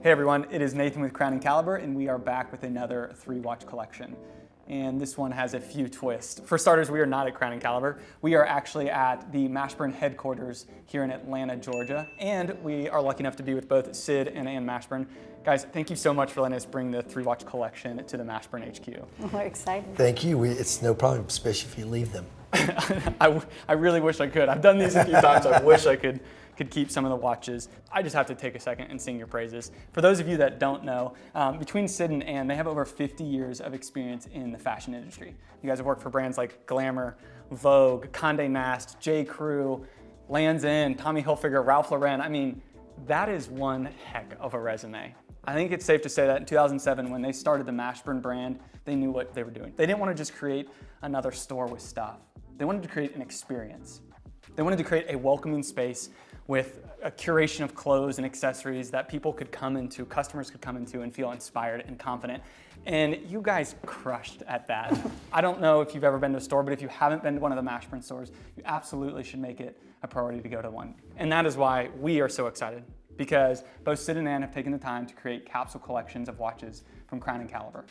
Hey everyone, it is Nathan with Crown & Caliber, and we are back with another 3-watch collection. And this one has a few twists. For starters, we are not at Crown & Caliber. We are actually at the Mashburn headquarters here in Atlanta, Georgia. And we are lucky enough to be with both Sid and Ann Mashburn. Guys, thank you so much for letting us bring the 3-watch collection to the Mashburn HQ. We're excited. Thank you. It's no problem, especially if you leave them. I really wish I could. I've done these a few times. I wish I could keep some of the watches. I just have to take a second and sing your praises. For those of you that don't know, between Sid and Ann, they have over 50 years of experience in the fashion industry. You guys have worked for brands like Glamour, Vogue, Condé Nast, J. Crew, Lands' End, Tommy Hilfiger, Ralph Lauren. I mean, that is one heck of a resume. I think it's safe to say that in 2007, when they started the Mashburn brand, they knew what they were doing. They didn't want to just create another store with stuff. They wanted to create an experience. They wanted to create a welcoming space with a curation of clothes and accessories that people could come into, customers could come into and feel inspired and confident. And you guys crushed at that. I don't know if you've ever been to a store, but if you haven't been to one of the Mashburn stores, you absolutely should make it a priority to go to one. And that is why we are so excited, because both Sid and Ann have taken the time to create capsule collections of watches from Crown & Caliber.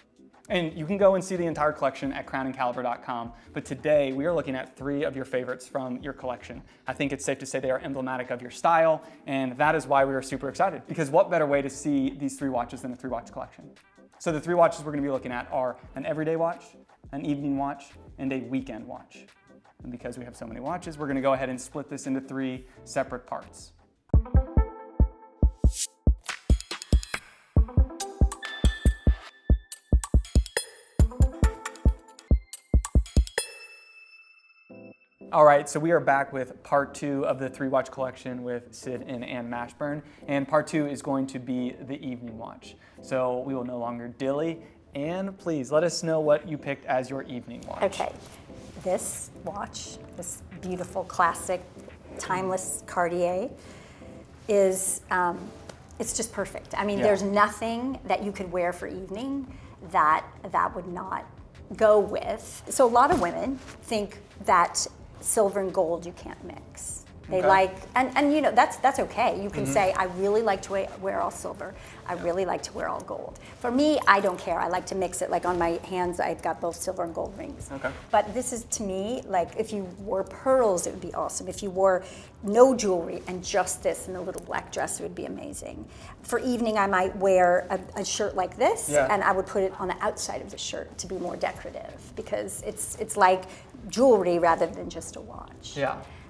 And you can go and see the entire collection at crownandcaliber.com, but today we are looking at 3 of your favorites from your collection. I think it's safe to say they are emblematic of your style, and that is why we are super excited, because what better way to see these 3 watches than a 3-watch collection? So the 3 watches we're gonna be looking at are an everyday watch, an evening watch, and a weekend watch. And because we have so many watches, we're gonna go ahead and split this into 3 separate parts. All right, so we are back with part 2 of the 3-watch collection with Sid and Ann Mashburn, and part 2 is going to be the evening watch. So we will no longer dilly. Ann, please let us know what you picked as your evening watch. Okay, this watch, this beautiful, classic, timeless Cartier is, it's just perfect. I mean, there's nothing that you could wear for evening that would not go with. So a lot of women think that silver and gold you can't mix. They like, and you know, that's okay. You can say, I really like to wear all silver. I really like to wear all gold. For me, I don't care. I like to mix it. Like on my hands, I've got both silver and gold rings. But this is, to me, like if you wore pearls, it would be awesome. If you wore no jewelry and just this and a little black dress, it would be amazing. For evening, I might wear a shirt like this, and I would put it on the outside of the shirt to be more decorative, because it's like jewelry rather than just a watch.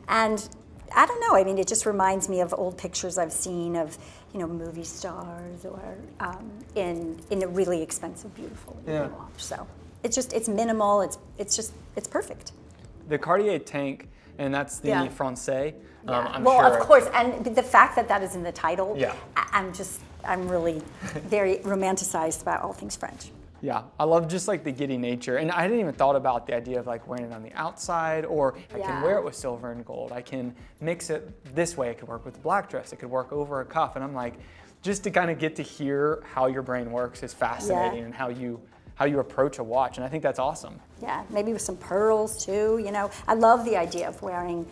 And I don't know, I mean, it just reminds me of old pictures I've seen of, you know, movie stars or in a really expensive, beautiful watch. So it's minimal, it's perfect. The Cartier tank, and that's the Francais. I'm well, sure. of course, and the fact that that is in the title, I'm really very romanticized about all things French. Yeah, I love just like the giddy nature. And I hadn't even thought about the idea of like wearing it on the outside, or I can wear it with silver and gold. I can mix it this way. It could work with a black dress. It could work over a cuff. And I'm like, just to kind of get to hear how your brain works is fascinating, and how you approach a watch. And I think that's awesome. Yeah, maybe with some pearls too, you know. I love the idea of wearing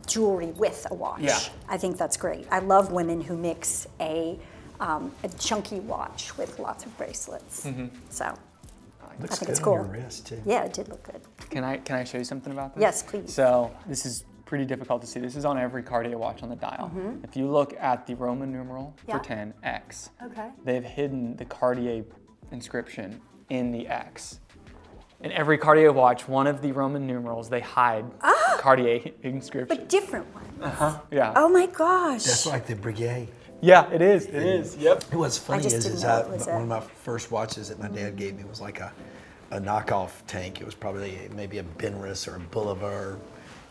jewelry with a watch. I think that's great. I love women who mix a chunky watch with lots of bracelets. So I think it's cool. On your wrist too. Yeah, it did look good. Can I show you something about this? Yes, please. So this is pretty difficult to see. This is on every Cartier watch on the dial. If you look at the Roman numeral for 10, X, they've hidden the Cartier inscription in the X. In every Cartier watch, one of the Roman numerals, they hide Cartier inscription. But different ones. Yeah. Oh my gosh. That's like the Breguet. Yeah, it is. It is. Yep. What's funny is one of my it. first watches that my dad gave me was like a knockoff tank. It was probably maybe a Benris or a Boulevard,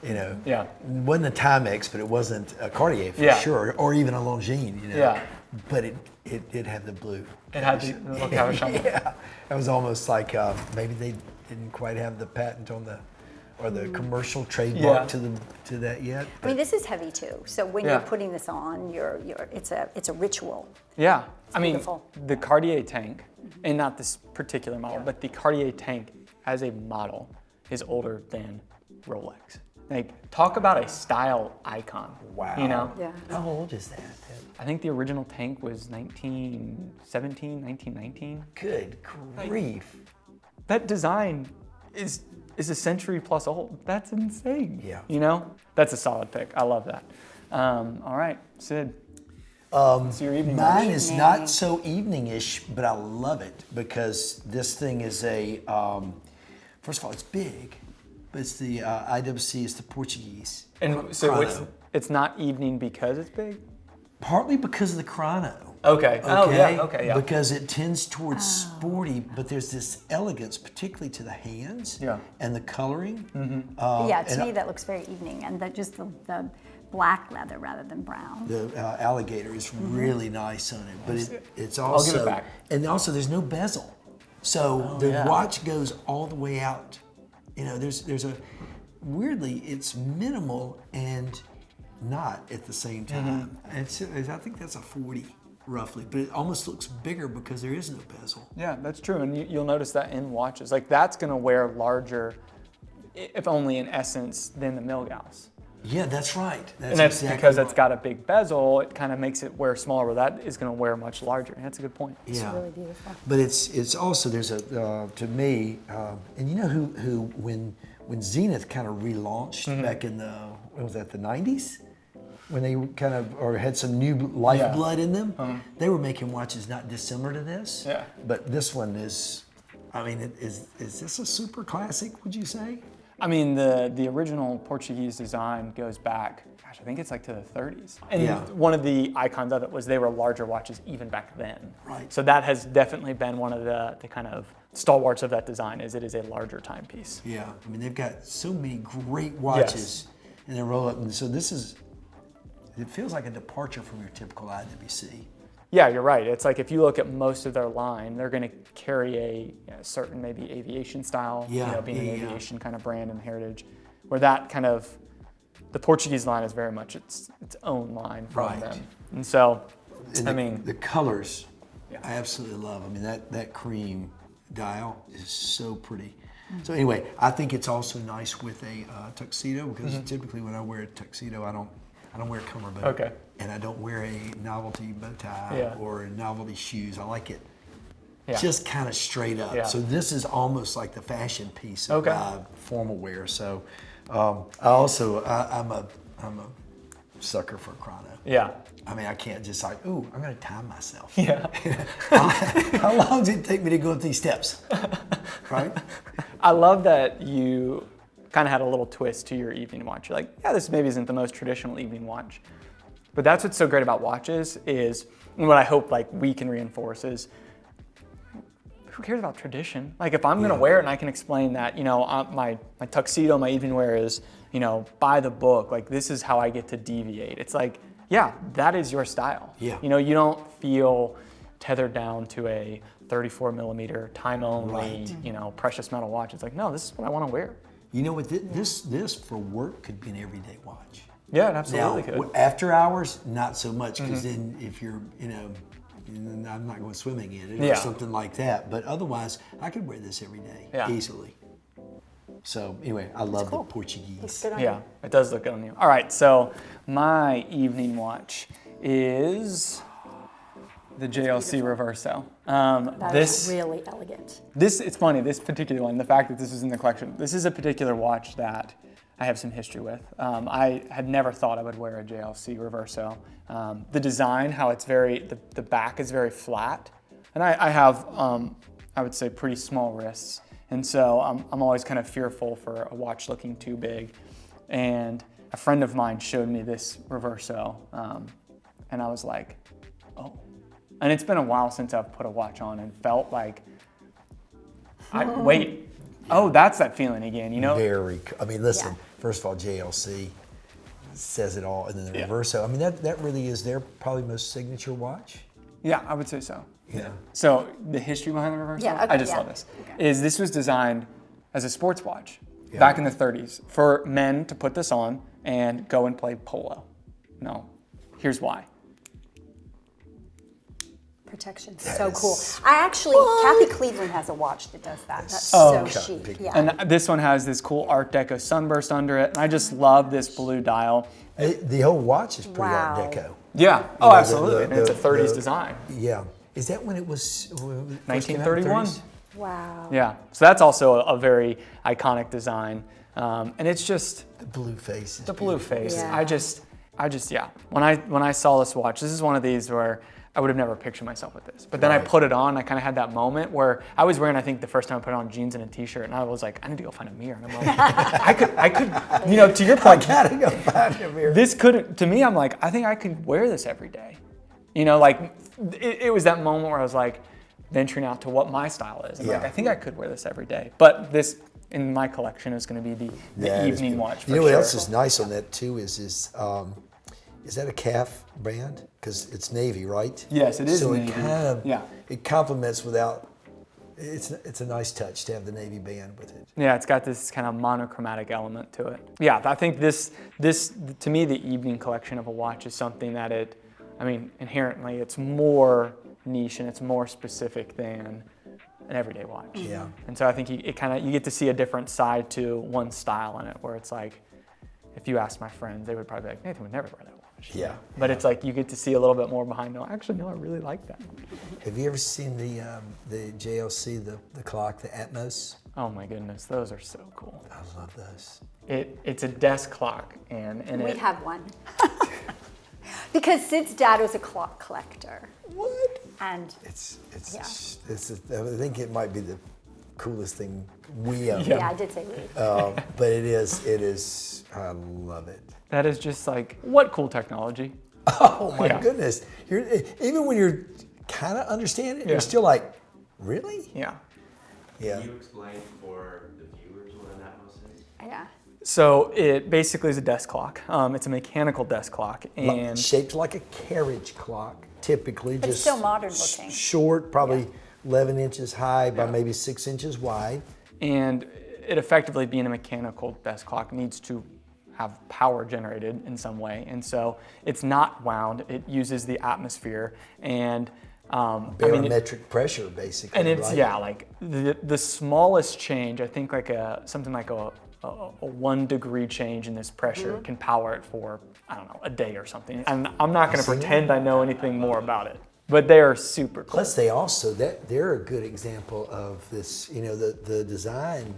you know. Yeah. It wasn't a Timex, but it wasn't a Cartier for sure, or even a Longines, you know. Yeah. But it did have the blue. It had the look how it shone. Yeah. It was almost like maybe they didn't quite have the patent on the or the commercial trademark to that yet. I mean, this is heavy too. So when you're putting this on, it's a ritual. Yeah, It's I mean, beautiful. the Cartier tank, and not this particular model, but the Cartier tank as a model is older than Rolex. Like, talk about a style icon. Wow. You know? Yeah. How old is that? I think the original tank was 1917, 1919. Good grief. That design is a century plus old. That's insane. Yeah. You know? That's a solid pick. I love that. All right, Sid. It's your evening Mine watch. is not so evening-ish, but I love it because this thing is a, first of all, it's big, but it's the IWC, it's the Portuguese. And so chrono. it's not evening because it's big? Partly because of the chrono. Okay. Oh, yeah. Okay, yeah. Because it tends towards sporty, but there's this elegance, particularly to the hands and the coloring. Yeah, to me that looks very evening, and just the black leather rather than brown. The alligator is really nice on it, but it's I'll also, give it back. and also there's no bezel. So the watch goes all the way out. You know, there's a, weirdly, it's minimal and not at the same time. I think that's a 40 roughly, but it almost looks bigger because there is no bezel. Yeah, that's true. And you'll notice that in watches. Like, that's going to wear larger, if only in essence, than the Milgauss. Yeah, that's right. And that's exactly because right. it's got a big bezel, it kind of makes it wear smaller, where that is going to wear much larger. That's a good point. It's Yeah. really beautiful. But it's also, there's a, to me, and you know who when Zenith kind of relaunched back in the, what was that, the 90s? When they kind of, or had some new lifeblood in them, they were making watches not dissimilar to this. Yeah. But this one is, I mean, is this a super classic, would you say? I mean, the original Portuguese design goes back, gosh, I think it's like to the 30s. And one of the icons of it was they were larger watches even back then. Right. So that has definitely been one of the kind of stalwarts of that design, is it is a larger timepiece. Yeah, I mean, they've got so many great watches and they roll up. And so this is, it feels like a departure from your typical IWC. Yeah, you're right. It's like if you look at most of their line, they're going to carry a certain maybe aviation style, being an aviation kind of brand and heritage, where that kind of, the Portuguese line is very much its own line from them. And so, And the colors, I absolutely love. I mean, that cream dial is so pretty. So anyway, I think it's also nice with a tuxedo, because typically when I wear a tuxedo, I don't wear a cummerbund. Okay. And I don't wear a novelty bow tie or novelty shoes. I like it just kind of straight up. Yeah. So this is almost like the fashion piece of formal wear. So I'm a sucker for chrono. yeah. I mean, I can't just like, ooh, I'm gonna time myself. Yeah. How long does it take me to go up these steps? Right? I love that you kind of had a little twist to your evening watch. You're like, yeah, this maybe isn't the most traditional evening watch. But that's what's so great about watches is, and what I hope like we can reinforce is, who cares about tradition? Like if I'm gonna wear it and I can explain that, my tuxedo, my evening wear is, by the book, like this is how I get to deviate. It's like, yeah, that is your style. Yeah. You don't feel tethered down to a 34 millimeter time only, precious metal watch. It's like, no, this is what I wanna wear. You know what? This for work could be an everyday watch. Yeah, it absolutely Now, could. after hours, not so much, because then if you're, I'm not going swimming in it or something like that. But otherwise, I could wear this every day easily. So anyway, I love the Portuguese. Looks good on Yeah, you. it does look good on you. All right, so my evening watch is the JLC Reverso. That is really elegant. It's funny, this particular one, the fact that this is in the collection, this is a particular watch that I have some history with. I had never thought I would wear a JLC Reverso. The design, how it's the back is very flat. And I have, I would say, pretty small wrists. And so I'm always kind of fearful for a watch looking too big. And a friend of mine showed me this Reverso, and I was like, oh. And it's been a while since I've put a watch on and felt like, wait, oh, that's that feeling again, I mean, listen, first of all, JLC says it all, and then the Reverso. I mean, that really is their probably most signature watch. Yeah, I would say so. Yeah. So the history behind the Reverso, I just love this, is this was designed as a sports watch back in the 30s for men to put this on and go and play polo. No, here's why. protection. That So is- cool. Kathy Cleveland has a watch that does that. That's Oh, so okay. chic. Yeah. And this one has this cool Art Deco sunburst under it. And I just love this blue dial. The whole watch is pretty Wow. Art Deco. Yeah. Oh, absolutely. And it's a 30s the- design. Yeah. Is that when it was? When it first came out, 1931. 30s? Wow. Yeah. So that's also a very iconic design. And it's just The blue face. Is the blue beautiful. face. Yeah. I just, yeah. When I saw this watch, this is one of these where I would have never pictured myself with this. But then I Right. put it on, I kind of had that moment where I was wearing, I think the first time I put it on, jeans and a t-shirt, and I was like, I need to go find a mirror. And I'm like, I could, you know, to your point, Gotta go find a mirror. this could, to me, I'm like, I think I could wear this every day. You know, like, it was that moment where I was like, venturing out to what my style is. I'm like, Yeah. I think I could wear this every day. But this, in my collection, is going to be the Yeah, it is evening beautiful. watch. For You know what sure. else is nice on that too is that a calf brand? Because it's navy, right? Yes, it is So navy. it kind of Yeah. it complements without. It's a nice touch to have the navy band with it. Yeah, it's got this kind of monochromatic element to it. Yeah, I think this to me, the evening collection of a watch is something that inherently it's more niche and it's more specific than an everyday watch. Yeah. And so I think you get to see a different side to one style in it, where it's like, if you ask my friends, they would probably be like, Nathan would never wear that watch. Yeah. But it's like you get to see a little bit more behind. No, actually, no, I really like that. Have you ever seen the JLC, the clock, the Atmos? Oh my goodness, those are so cool. I love those. It's a desk clock, and We it, have one. Because Sid's dad was a clock collector. What? And It's Yeah. I think it might be the coolest thing we own. Yeah. yeah, I did say we. But it is. I love it. that is just like, what cool technology. Oh my Yeah. goodness! Even when you're kind of understanding it, Yeah. you're still like, really? Yeah. Yeah. Can you explain for the viewers what an Atmos is? Yeah. So it basically is a desk clock. It's a mechanical desk clock, and Shaped like a carriage clock, typically. But it's just still modern looking. Short, probably 11 inches high by maybe 6 inches wide. and it effectively being a mechanical desk clock needs to have power generated in some way, and so it's not wound. It uses the atmosphere and Barometric pressure, basically. and it's right? like the smallest change. I think like something like a 1 degree change in this pressure can power it for, I don't know, a day or something. And I'm not going to seen pretend I know anything more about it, but they are super cool. Plus, they're a good example of this. You know, the design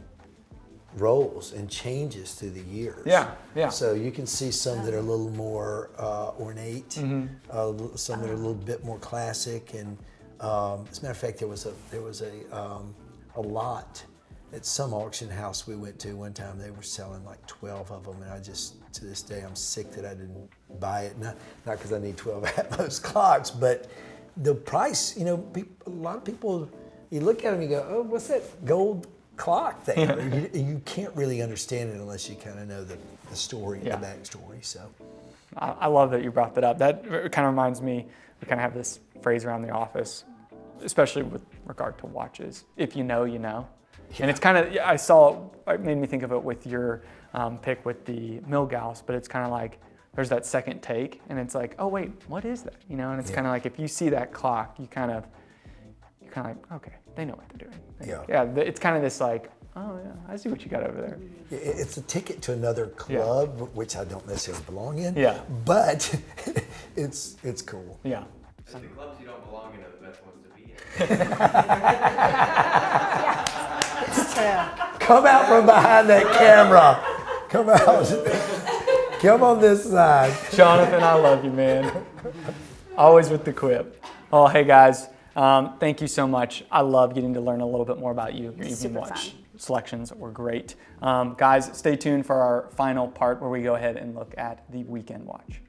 rolls and changes through the years. Yeah, yeah. So you can see some that are a little more ornate, some that are a little bit more classic. And as a matter of fact, there was a lot at some auction house we went to one time. They were selling like 12 of them, and I just, to this day, I'm sick that I didn't buy it. Not because I need 12 Atmos clocks, but the price. You know, a lot of people, you look at them, you go, "Oh, what's that gold clock there?" You can't really understand it unless you kind of know the story, Yeah. the backstory. So I love that you brought that up. That kind of reminds me, we kind of have this phrase around the office, especially with regard to watches. If you know, you know. And it's kind of, it made me think of it with your pick with the Milgauss, but it's kind of like, there's that second take, and it's like, oh wait, what is that? You know, and it's kind of like, if you see that clock, you're kind of like, okay, they know what they're doing. Yeah. It's kind of this like, oh yeah, I see what you got over there. it's a ticket to another club, which I don't necessarily belong in. Yeah. But it's cool. Yeah. So the clubs you don't belong in are the best ones to be in. It's true. Come out from behind that camera. Come out. Come on this side. Jonathan, I love you, man. Always with the quip. Oh, hey guys, thank you so much. I love getting to learn a little bit more about you. Your evening Super watch fun. selections were great. Guys, stay tuned for our final part where we go ahead and look at the weekend watch.